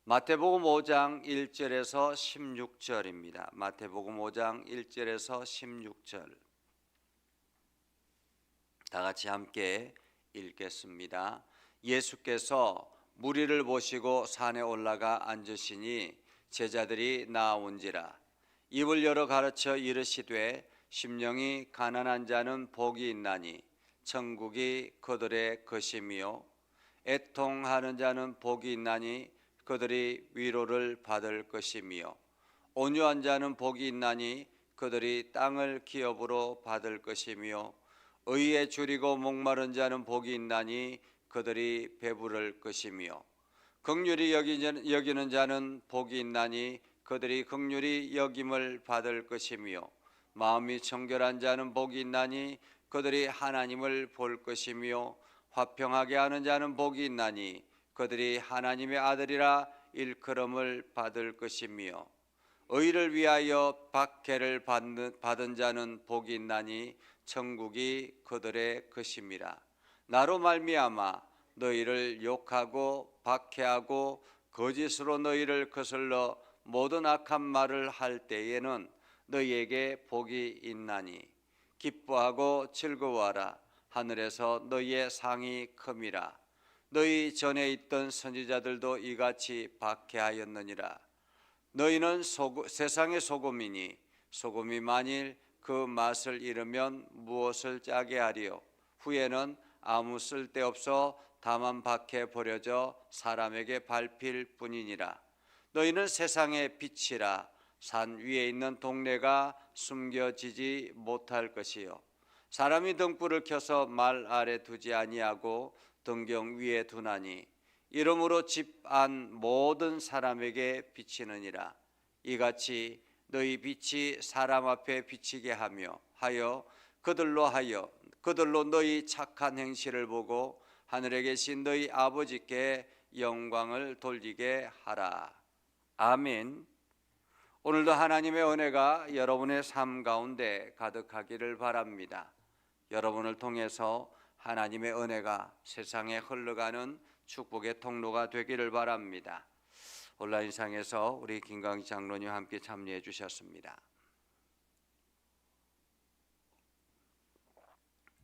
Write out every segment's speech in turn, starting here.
마태복음 5장 1절에서 16절입니다. 마태복음 5장 1절에서 16절. 다 같이 함께 읽겠습니다. 예수께서 무리를 보시고 산에 올라가 앉으시니 제자들이 나아온지라. 입을 열어 가르쳐 이르시되 심령이 가난한 자는 복이 있나니 천국이 그들의 것이며 애통하는 자는 복이 있나니 그들이 위로를 받을 것이며 온유한 자는 복이 있나니 그들이 땅을 기업으로 받을 것이며 의에 줄이고 목마른 자는 복이 있나니 그들이 배부를 것이며 긍휼히 여기는 자는 복이 있나니 그들이 긍휼히 여김을 받을 것이며 마음이 청결한 자는 복이 있나니 그들이 하나님을 볼 것이며 화평하게 하는 자는 복이 있나니 그들이 하나님의 아들이라 일컬음을 받을 것이며 의를 위하여 박해를 받은 자는 복이 있나니 천국이 그들의 것임이라. 나로 말미암아 너희를 욕하고 박해하고 거짓으로 너희를 거슬러 모든 악한 말을 할 때에는 너희에게 복이 있나니 기뻐하고 즐거워하라. 하늘에서 너희의 상이 큼이라. 너희 전에 있던 선지자들도 이같이 박해하였느니라. 너희는 세상의 소금이니 소금이 만일 그 맛을 잃으면 무엇을 짜게 하리요. 후에는 아무 쓸데없어 다만 밖에 버려져 사람에게 밟힐 뿐이니라. 너희는 세상의 빛이라. 산 위에 있는 동네가 숨겨지지 못할 것이요. 사람이 등불을 켜서 말 아래 두지 아니하고 등경 위에 두나니 이러므로 집 안 모든 사람에게 비치느니라. 이같이 너희 빛이 사람 앞에 비치게 하여 그들로 너희 착한 행실을 보고 하늘에 계신 너희 아버지께 영광을 돌리게 하라. 아멘. 오늘도 하나님의 은혜가 여러분의 삶 가운데 가득하기를 바랍니다. 여러분을 통해서 하나님의 은혜가 세상에 흘러가는 축복의 통로가 되기를 바랍니다. 온라인상에서 우리 김광희 장로님과 함께 참여해 주셨습니다.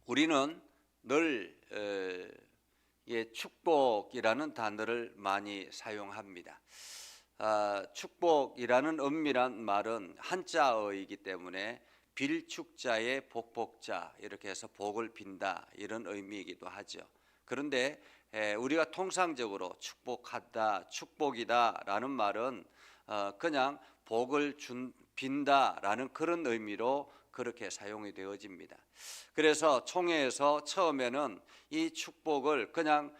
우리는 늘 축복이라는 단어를 많이 사용합니다. 축복이라는 엄밀한 말은 한자어이기 때문에 빌축자의 복복자 이렇게 해서 복을 빈다 이런 의미이기도 하죠. 그런데 우리가 통상적으로 축복하다, 축복이다라는 말은 그냥 복을 빈다라는 그런 의미로 그렇게 사용이 되어집니다. 그래서 총회에서 처음에는 이 축복을 그냥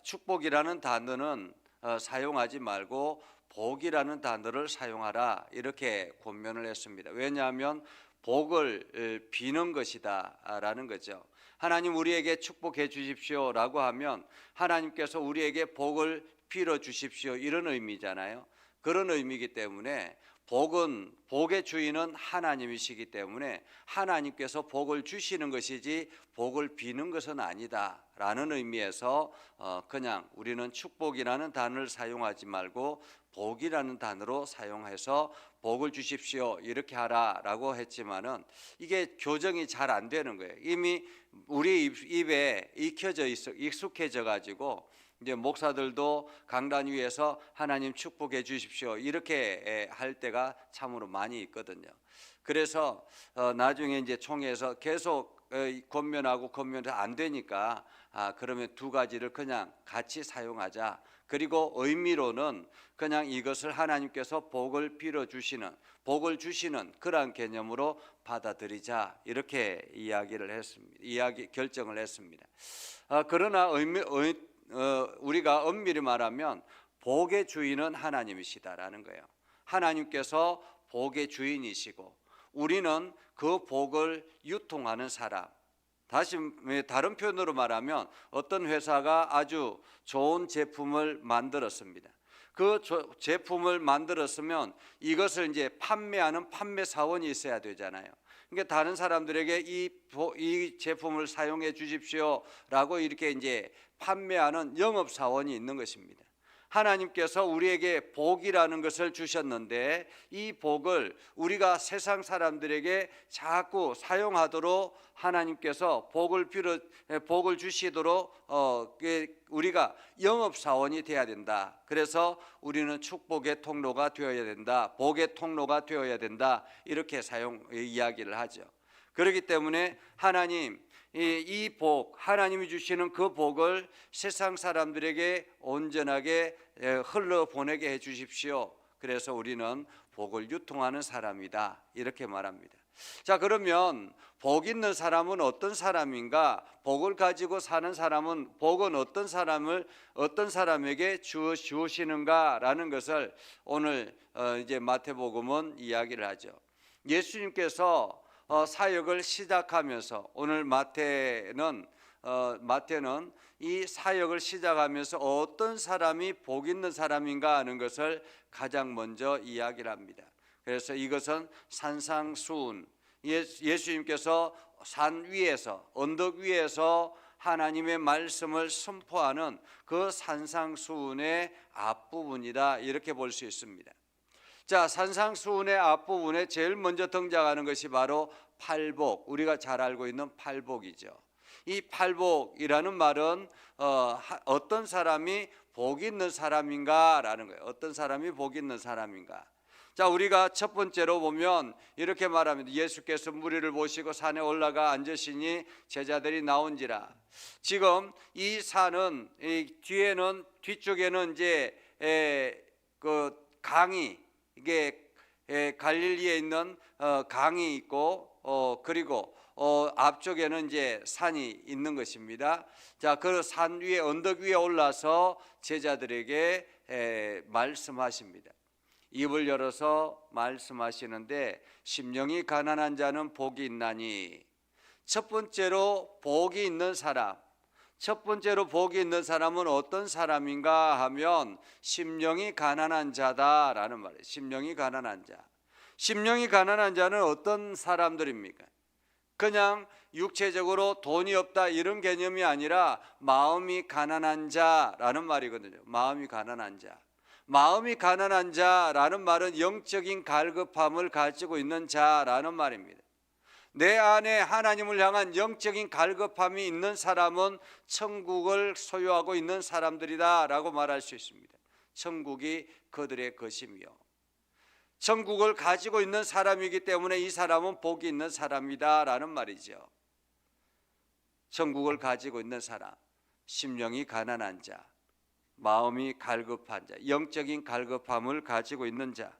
축복이라는 단어는 사용하지 말고 복이라는 단어를 사용하라 이렇게 권면을 했습니다. 왜냐하면 복을 비는 것이다 라는 거죠. 하나님 우리에게 축복해 주십시오 라고 하면 하나님께서 우리에게 복을 빌어 주십시오 이런 의미잖아요. 그런 의미이기 때문에 복의 주인은 하나님이시기 때문에 하나님께서 복을 주시는 것이지 복을 비는 것은 아니다 라는 의미에서 그냥 우리는 축복이라는 단어를 사용하지 말고 복이라는 단어로 사용해서 복을 주십시오 이렇게 하라라고 했지만은 이게 교정이 잘 안 되는 거예요. 이미 우리 입에 익숙해져 가지고 이제 목사들도 강단 위에서 하나님 축복해 주십시오 이렇게 할 때가 참으로 많이 있거든요. 그래서 나중에 이제 총회에서 계속 권면하고 안 되니까 그러면 두 가지를 그냥 같이 사용하자. 그리고 의미로는 그냥 이것을 하나님께서 복을 빌어 주시는, 복을 주시는 그러한 개념으로 받아들이자 이렇게 결정을 했습니다. 그러나 우리가 엄밀히 말하면 복의 주인은 하나님이시다라는 거예요. 하나님께서 복의 주인이시고 우리는 그 복을 유통하는 사람. 다른 표현으로 말하면 어떤 회사가 아주 좋은 제품을 만들었습니다. 그 제품을 만들었으면 이것을 이제 판매하는 판매사원이 있어야 되잖아요. 그러니까 다른 사람들에게 이 제품을 사용해 주십시오라고 이렇게 이제 판매하는 영업사원이 있는 것입니다. 하나님께서 우리에게 복이라는 것을 주셨는데 이 복을 우리가 세상 사람들에게 자꾸 사용하도록 하나님께서 복을 주시도록 우리가 영업사원이 되어야 된다. 그래서 우리는 축복의 통로가 되어야 된다. 복의 통로가 되어야 된다. 이렇게 이야기를 하죠. 그렇기 때문에 하나님 이 복, 하나님이 주시는 그 복을 세상 사람들에게 온전하게 흘러보내게 해 주십시오. 그래서 우리는 복을 유통하는 사람이다. 이렇게 말합니다. 자, 그러면 복 있는 사람은 어떤 사람인가? 복을 가지고 사는 사람은 복은 어떤 사람에게 주시는가라는 것을 오늘 이제 마태복음은 이야기를 하죠. 예수님께서 사역을 시작하면서 오늘 마태는 이 사역을 시작하면서 어떤 사람이 복 있는 사람인가 하는 것을 가장 먼저 이야기를 합니다. 그래서 이것은 산상수훈, 예수님께서 산 위에서 언덕 위에서 하나님의 말씀을 선포하는 그 산상수훈의 앞부분이다 이렇게 볼 수 있습니다. 자, 산상수훈의 앞부분에 제일 먼저 등장하는 것이 바로 팔복, 우리가 잘 알고 있는 팔복이죠. 이 팔복이라는 말은 어떤 사람이 복 있는 사람인가라는 거예요. 어떤 사람이 복 있는 사람인가. 자, 우리가 첫 번째로 보면 이렇게 말합니다. 예수께서 무리를 보시고 산에 올라가 앉으시니 제자들이 나온지라. 지금 이 산은 뒤쪽에는 이제 그 강이 이게 갈릴리에 있는 강이 있고 그리고 앞쪽에는 이제 산이 있는 것입니다. 자, 그 산 위에 언덕 위에 올라서 제자들에게 말씀하십니다. 입을 열어서 말씀하시는데 심령이 가난한 자는 복이 있나니. 첫 번째로 복이 있는 사람, 첫 번째로 복이 있는 사람은 어떤 사람인가 하면 심령이 가난한 자다라는 말이에요. 심령이 가난한 자. 심령이 가난한 자는 어떤 사람들입니까? 그냥 육체적으로 돈이 없다 이런 개념이 아니라 마음이 가난한 자라는 말이거든요. 마음이 가난한 자. 마음이 가난한 자라는 말은 영적인 갈급함을 가지고 있는 자라는 말입니다. 내 안에 하나님을 향한 영적인 갈급함이 있는 사람은 천국을 소유하고 있는 사람들이다 라고 말할 수 있습니다. 천국이 그들의 것이며 천국을 가지고 있는 사람이기 때문에 이 사람은 복이 있는 사람이다 라는 말이죠. 천국을 가지고 있는 사람, 심령이 가난한 자, 마음이 갈급한 자, 영적인 갈급함을 가지고 있는 자,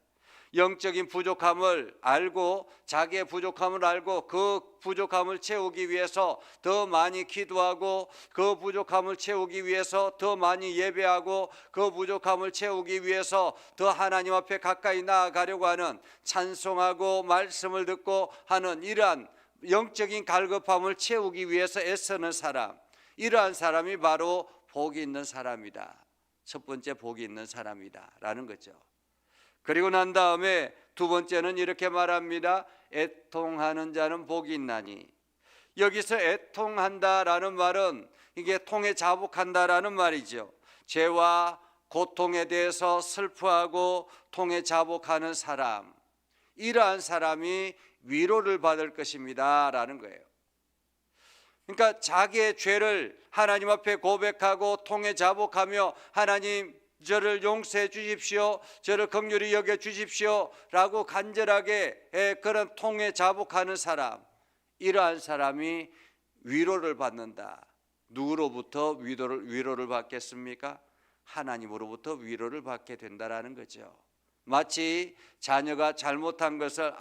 영적인 부족함을 알고 자기의 부족함을 알고 그 부족함을 채우기 위해서 더 많이 기도하고 그 부족함을 채우기 위해서 더 많이 예배하고 그 부족함을 채우기 위해서 더 하나님 앞에 가까이 나아가려고 하는 찬송하고 말씀을 듣고 하는 이러한 영적인 갈급함을 채우기 위해서 애쓰는 사람, 이러한 사람이 바로 복이 있는 사람이다. 첫 번째 복이 있는 사람이다 라는 거죠. 그리고 난 다음에 두 번째는 이렇게 말합니다. 애통하는 자는 복이 있나니. 여기서 애통한다라는 말은 이게 통에 자복한다라는 말이죠. 죄와 고통에 대해서 슬퍼하고 통에 자복하는 사람, 이러한 사람이 위로를 받을 것입니다 라는 거예요. 그러니까 자기의 죄를 하나님 앞에 고백하고 통에 자복하며 하나님 저를 용서해 주십시오, 저를 긍휼히 여겨 주십시오 라고 간절하게 그런 통에 자복하는 사람, 이러한 사람이 위로를 받는다. 누구로부터 위로를 받겠습니까? 하나님으로부터 위로를 받게 된다라는 거죠. 마치 자녀가 잘못한 것을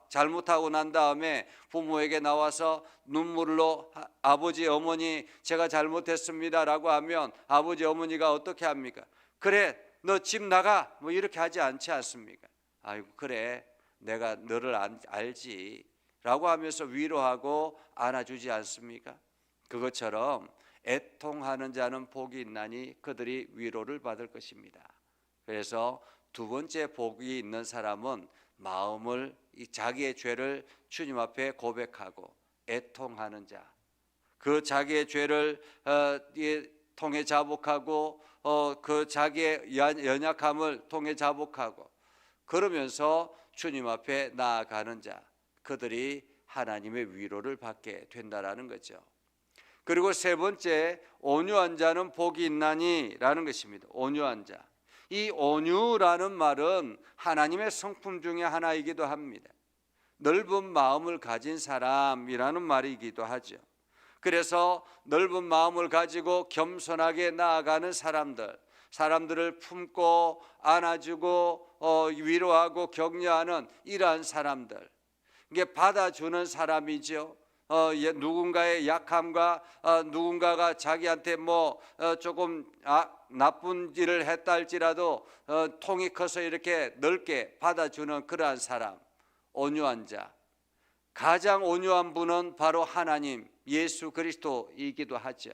잘못하고 난 다음에 부모에게 나와서 눈물로 아버지 어머니 제가 잘못했습니다 라고 하면 아버지 어머니가 어떻게 합니까? 그래 너 집 나가 뭐 이렇게 하지 않지 않습니까? 아이고 그래 내가 너를 알지 라고 하면서 위로하고 안아주지 않습니까? 그것처럼 애통하는 자는 복이 있나니 그들이 위로를 받을 것입니다. 그래서 두 번째 복이 있는 사람은 마음을 자기의 죄를 주님 앞에 고백하고 애통하는 자, 그 자기의 죄를 통해 자복하고 그 자기의 연약함을 통해 자복하고 그러면서 주님 앞에 나아가는 자, 그들이 하나님의 위로를 받게 된다라는 거죠. 그리고 세 번째, 온유한 자는 복이 있나니라는 것입니다. 온유한 자. 이 온유라는 말은 하나님의 성품 중에 하나이기도 합니다. 넓은 마음을 가진 사람이라는 말이기도 하죠. 그래서 넓은 마음을 가지고 겸손하게 나아가는 사람들을 품고 안아주고 위로하고 격려하는 이러한 사람들, 이게 받아주는 사람이죠. 누군가의 약함과 누군가가 자기한테 조금 나쁜 일을 했다 할지라도 통이 커서 이렇게 넓게 받아주는 그러한 사람, 온유한 자. 가장 온유한 분은 바로 하나님, 예수 그리스도이기도 하죠.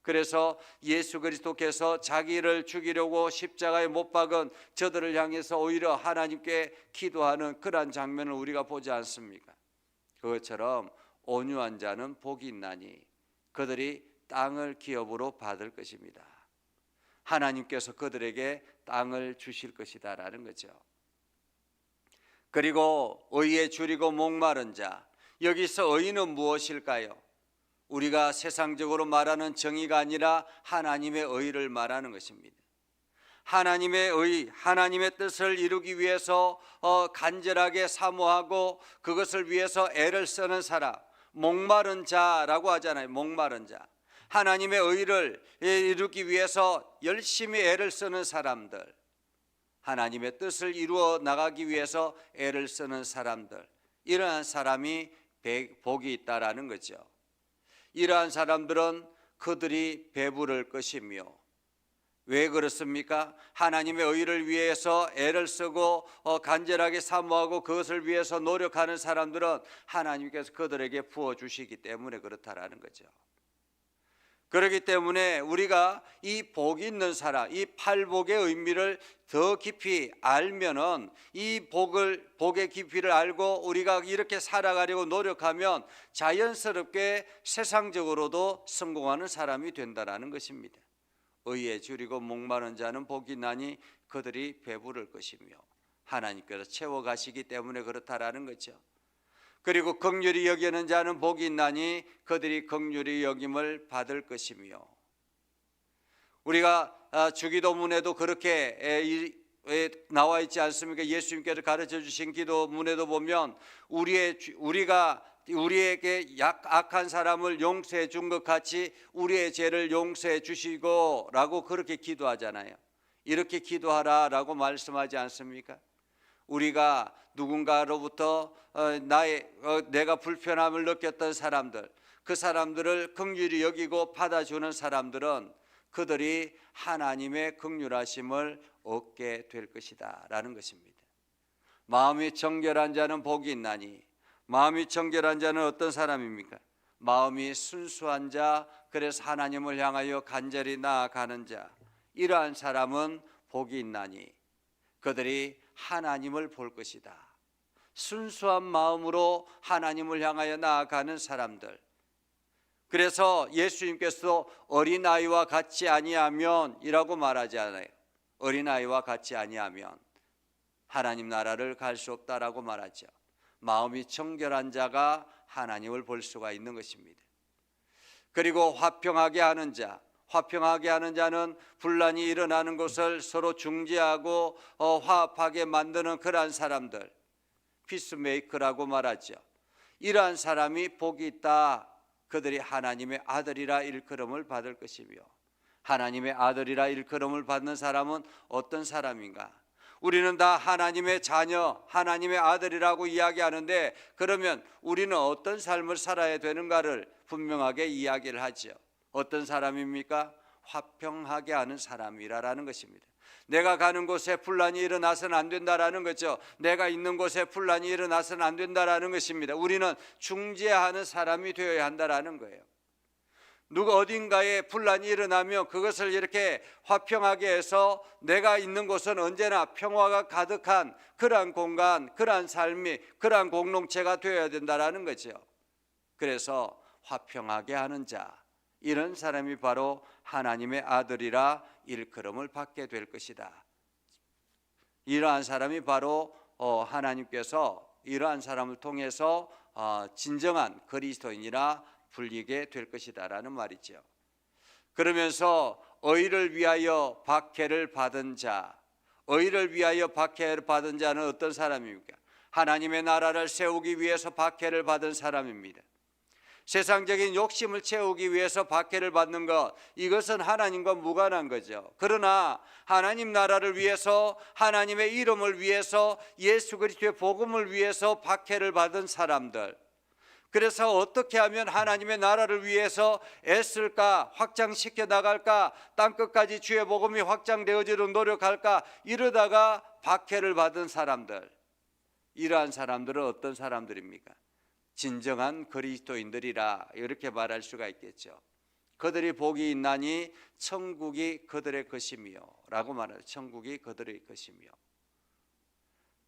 그래서 예수 그리스도께서 자기를 죽이려고 십자가에 못 박은 저들을 향해서 오히려 하나님께 기도하는 그러한 장면을 우리가 보지 않습니까? 그것처럼 온유한 자는 복이 있나니 그들이 땅을 기업으로 받을 것입니다. 하나님께서 그들에게 땅을 주실 것이다라는 거죠. 그리고 의에 줄이고 목마른 자, 여기서 의는 무엇일까요? 우리가 세상적으로 말하는 정의가 아니라 하나님의 의를 말하는 것입니다. 하나님의 의, 하나님의 뜻을 이루기 위해서 간절하게 사모하고 그것을 위해서 애를 쓰는 사람, 목마른 자라고 하잖아요. 목마른 자. 하나님의 의를 이루기 위해서 열심히 애를 쓰는 사람들, 하나님의 뜻을 이루어 나가기 위해서 애를 쓰는 사람들, 이러한 사람이 복이 있다라는 거죠. 이러한 사람들은 그들이 배부를 것이며, 왜 그렇습니까? 하나님의 의를 위해서 애를 쓰고 간절하게 사모하고 그것을 위해서 노력하는 사람들은 하나님께서 그들에게 부어주시기 때문에 그렇다라는 거죠. 그렇기 때문에 우리가 이 복 있는 사람, 이 팔복의 의미를 더 깊이 알면은 이 복의 깊이를 알고 우리가 이렇게 살아가려고 노력하면 자연스럽게 세상적으로도 성공하는 사람이 된다라는 것입니다. 의에 줄이고 목마른 자는 복이 있나니 그들이 배부를 것이며, 하나님께서 채워가시기 때문에 그렇다라는 거죠. 그리고 긍휼히 여기는 자는 복이 있나니 그들이 긍휼히 여김을 받을 것이며, 우리가 주기도문에도 그렇게 나와 있지 않습니까? 예수님께서 가르쳐 주신 기도문에도 보면 우리가 우리에게 악한 사람을 용서해 준 것 같이 우리의 죄를 용서해 주시고 라고 그렇게 기도하잖아요. 이렇게 기도하라라고 말씀하지 않습니까? 우리가 누군가로부터 내가 불편함을 느꼈던 사람들, 그 사람들을 긍휼히 여기고 받아주는 사람들은 그들이 하나님의 긍휼하심을 얻게 될 것이다 라는 것입니다. 마음이 정결한 자는 복이 있나니, 마음이 정결한 자는 어떤 사람입니까? 마음이 순수한 자, 그래서 하나님을 향하여 간절히 나아가는 자, 이러한 사람은 복이 있나니 그들이 하나님을 볼 것이다. 순수한 마음으로 하나님을 향하여 나아가는 사람들. 그래서 예수님께서 어린아이와 같이 아니하면 이라고 말하지 않아요. 어린아이와 같이 아니하면 하나님 나라를 갈 수 없다라고 말하죠. 마음이 정결한 자가 하나님을 볼 수가 있는 것입니다. 그리고 화평하게 하는 자, 화평하게 하는 자는 분란이 일어나는 것을 서로 중재하고 화합하게 만드는 그러한 사람들, 피스메이커라고 말하죠. 이러한 사람이 복이 있다. 그들이 하나님의 아들이라 일컬음을 받을 것이며, 하나님의 아들이라 일컬음을 받는 사람은 어떤 사람인가? 우리는 다 하나님의 자녀, 하나님의 아들이라고 이야기하는데, 그러면 우리는 어떤 삶을 살아야 되는가를 분명하게 이야기를 하죠. 어떤 사람입니까? 화평하게 하는 사람이라는 것입니다. 내가 가는 곳에 분란이 일어나서는 안 된다라는 거죠. 내가 있는 곳에 분란이 일어나서는 안 된다라는 것입니다. 우리는 중재하는 사람이 되어야 한다라는 거예요. 누가 어딘가에 분란이 일어나면 그것을 이렇게 화평하게 해서 내가 있는 곳은 언제나 평화가 가득한 그러한 공간, 그러한 삶이, 그러한 공동체가 되어야 된다라는 거죠. 그래서 화평하게 하는 자, 이런 사람이 바로 하나님의 아들이라 일컬음을 받게 될 것이다. 이러한 사람이 바로 하나님께서 이러한 사람을 통해서 진정한 그리스도인이라 불리게 될 것이다라는 말이죠. 그러면서 의를 위하여 박해를 받은 자, 의를 위하여 박해를 받은 자는 어떤 사람입니까? 하나님의 나라를 세우기 위해서 박해를 받은 사람입니다. 세상적인 욕심을 채우기 위해서 박해를 받는 것, 이것은 하나님과 무관한 거죠. 그러나 하나님 나라를 위해서, 하나님의 이름을 위해서, 예수 그리스도의 복음을 위해서 박해를 받은 사람들, 그래서 어떻게 하면 하나님의 나라를 위해서 애쓸까, 확장시켜 나갈까, 땅끝까지 주의 복음이 확장되어지도록 노력할까, 이러다가 박해를 받은 사람들, 이러한 사람들은 어떤 사람들입니까? 진정한 그리스도인들이라 이렇게 말할 수가 있겠죠. 그들이 복이 있나니 천국이 그들의 것이며 라고 말해요. 천국이 그들의 것이며.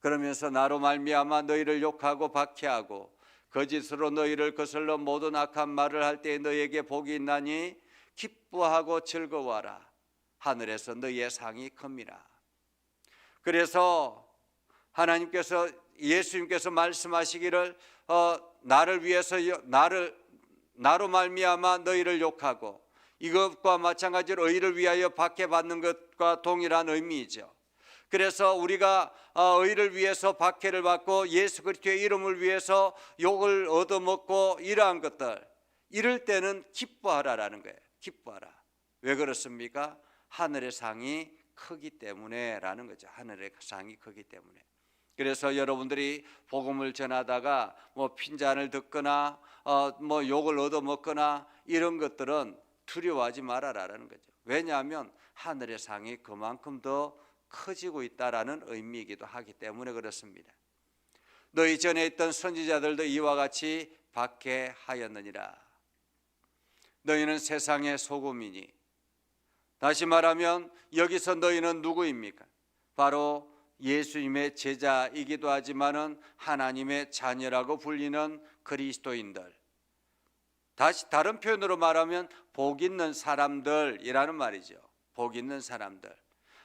그러면서 나로 말미암아 너희를 욕하고 박해하고 거짓으로 너희를 거슬러 모든 악한 말을 할 때 너희에게 복이 있나니 기뻐하고 즐거워하라. 하늘에서 너희의 상이 큽니다. 그래서 하나님께서, 예수님께서 말씀하시기를 나를 위해서 나로 말미암아 너희를 욕하고, 이것과 마찬가지로 의를 위하여 박해받는 것과 동일한 의미이죠. 그래서 우리가 의를 위해서 박해를 받고 예수 그리스도의 이름을 위해서 욕을 얻어먹고 이러한 것들, 이럴 때는 기뻐하라라는 거예요. 기뻐하라. 왜 그렇습니까? 하늘의 상이 크기 때문에 라는 거죠. 하늘의 상이 크기 때문에. 그래서 여러분들이 복음을 전하다가 핀잔을 듣거나 욕을 얻어먹거나 이런 것들은 두려워하지 말아라라는 거죠. 왜냐하면 하늘의 상이 그만큼 더 커지고 있다라는 의미이기도 하기 때문에 그렇습니다. 너희 전에 있던 선지자들도 이와 같이 박해하였느니라. 너희는 세상의 소금이니. 다시 말하면 여기서 너희는 누구입니까? 바로 예수님의 제자이기도 하지만은 하나님의 자녀라고 불리는 그리스도인들. 다른 표현으로 말하면 복 있는 사람들이라는 말이죠. 복 있는 사람들.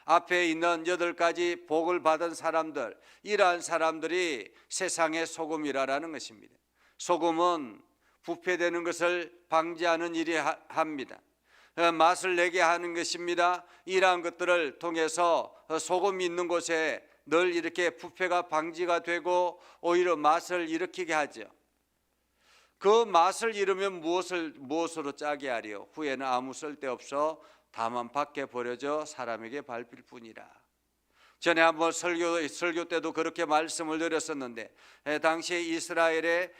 앞에 있는 8가지 복을 받은 사람들, 이러한 사람들이 세상의 소금이라는 것입니다. 소금은 부패되는 것을 방지하는 일이 합니다. 맛을 내게 하는 것입니다. 이러한 것들을 통해서 소금이 있는 곳에 늘 이렇게 부패가 방지가 되고 오히려 맛을 일으키게 하죠. 그 맛을 잃으면 무엇으로 짜게 하리요? 후에는 아무 쓸데없어 다만 밖에 버려져 사람에게 밟힐 뿐이라. 전에 한번 설교 때도 그렇게 말씀을 드렸었는데, 당시에 이스라엘의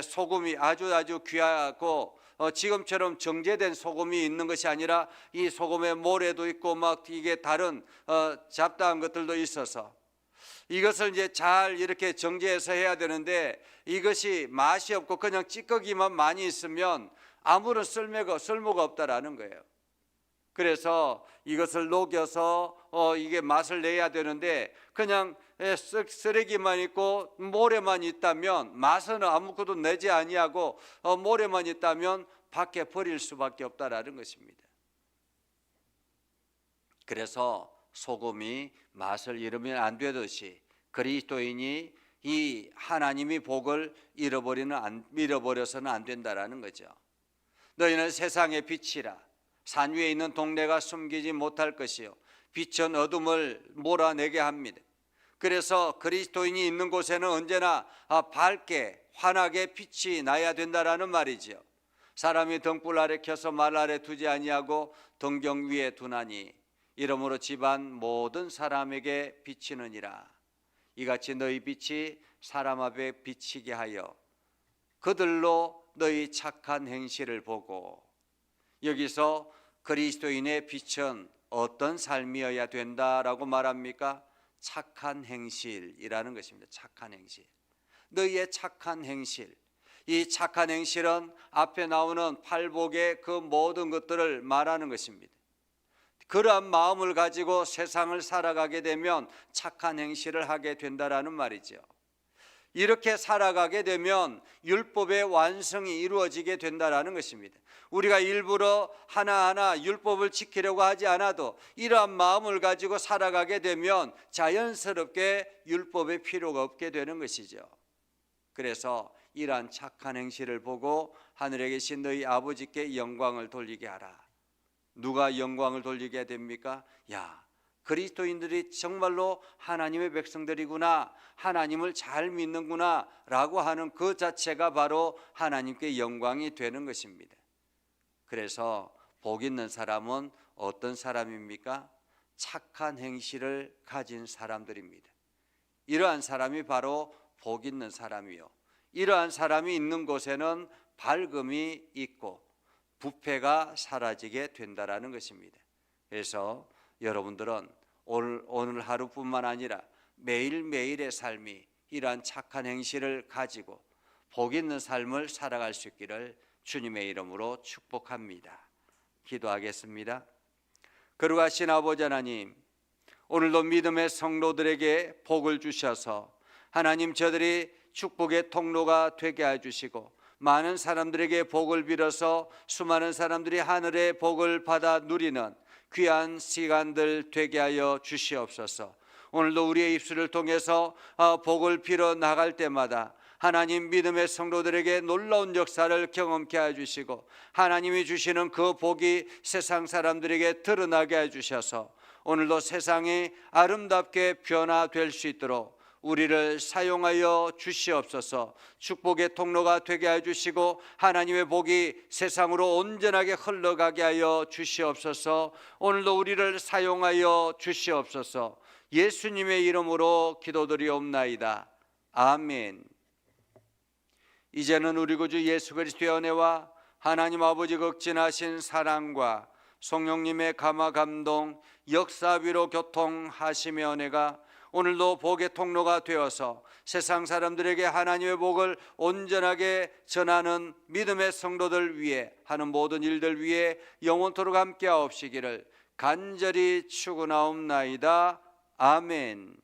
소금이 아주 귀하고 지금처럼 정제된 소금이 있는 것이 아니라 이 소금에 모래도 있고 막 이게 다른 잡다한 것들도 있어서 이것을 이제 잘 이렇게 정제해서 해야 되는데, 이것이 맛이 없고 그냥 찌꺼기만 많이 있으면 아무런 쓸모가 없다라는 거예요. 그래서 이것을 녹여서 이게 맛을 내야 되는데 그냥 쓰레기만 있고 모래만 있다면 맛은 아무것도 내지 아니하고 모래만 있다면 밖에 버릴 수밖에 없다라는 것입니다. 그래서 소금이 맛을 잃으면 안 되듯이 그리스도인이 이 하나님의 복을 잃어버려서는 안 된다라는 거죠. 너희는 세상의 빛이라. 산 위에 있는 동네가 숨기지 못할 것이요 빛은 어둠을 몰아내게 합니다. 그래서 그리스도인이 있는 곳에는 언제나 밝게 환하게 빛이 나야 된다라는 말이죠. 사람이 등불 아래 켜서 말 아래 두지 아니하고 등경 위에 두나니 이러므로 집안 모든 사람에게 비치느니라. 이같이 너희 빛이 사람 앞에 비치게 하여 그들로 너희 착한 행실을 보고. 여기서 그리스도인의 빛은 어떤 삶이어야 된다라고 말합니까? 착한 행실이라는 것입니다. 착한 행실. 너희의 착한 행실. 이 착한 행실은 앞에 나오는 팔복의 그 모든 것들을 말하는 것입니다. 그러한 마음을 가지고 세상을 살아가게 되면 착한 행실을 하게 된다라는 말이죠. 이렇게 살아가게 되면 율법의 완성이 이루어지게 된다라는 것입니다. 우리가 일부러 하나하나 율법을 지키려고 하지 않아도 이러한 마음을 가지고 살아가게 되면 자연스럽게 율법의 필요가 없게 되는 것이죠. 그래서 이러한 착한 행실을 보고 하늘에 계신 너희 아버지께 영광을 돌리게 하라. 누가 영광을 돌리게 됩니까? 야, 그리스도인들이 정말로 하나님의 백성들이구나, 하나님을 잘 믿는구나 라고 하는 그 자체가 바로 하나님께 영광이 되는 것입니다. 그래서 복 있는 사람은 어떤 사람입니까? 착한 행실을 가진 사람들입니다. 이러한 사람이 바로 복 있는 사람이요, 이러한 사람이 있는 곳에는 밝음이 있고 부패가 사라지게 된다라는 것입니다. 그래서 여러분들은 오늘 하루뿐만 아니라 매일매일의 삶이 이러한 착한 행실을 가지고 복 있는 삶을 살아갈 수 있기를 주님의 이름으로 축복합니다. 기도하겠습니다. 거룩하신 아버지 하나님, 오늘도 믿음의 성도들에게 복을 주셔서 하나님, 저들이 축복의 통로가 되게 해주시고 많은 사람들에게 복을 빌어서 수많은 사람들이 하늘의 복을 받아 누리는 귀한 시간들 되게 하여 주시옵소서. 오늘도 우리의 입술을 통해서 복을 빌어 나갈 때마다 하나님, 믿음의 성도들에게 놀라운 역사를 경험케 해주시고 하나님이 주시는 그 복이 세상 사람들에게 드러나게 해주셔서 오늘도 세상이 아름답게 변화될 수 있도록 우리를 사용하여 주시옵소서. 축복의 통로가 되게 해주시고 하나님의 복이 세상으로 온전하게 흘러가게 하여 주시옵소서. 오늘도 우리를 사용하여 주시옵소서. 예수님의 이름으로 기도드리옵나이다. 아멘. 이제는 우리 구주 예수 그리스도의 은혜와 하나님 아버지 극진하신 사랑과 성령님의 감화 감동 역사위로 교통하심의 은혜가 오늘도 복의 통로가 되어서 세상 사람들에게 하나님의 복을 온전하게 전하는 믿음의 성도들 위해 하는 모든 일들 위해 영원토록 함께 하옵시기를 간절히 축원하옵나이다. 아멘.